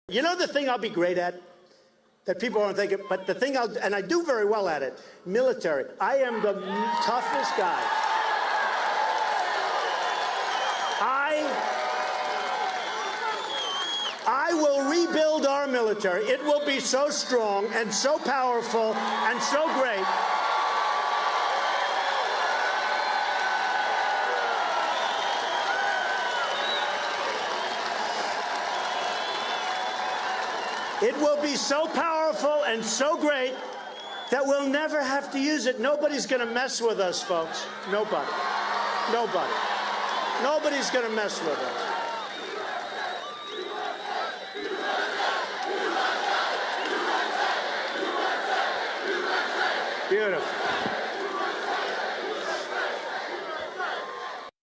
You know the thing I'll be great at that people aren't thinking, but the thing and I do very well at it, military. I am the toughest guy. I will rebuild our military. It will be so strong and so powerful and so great. It will be so powerful and so great that we'll never have to use it. Nobody's going to mess with us, folks. Nobody. Nobody. Nobody's going to mess with us.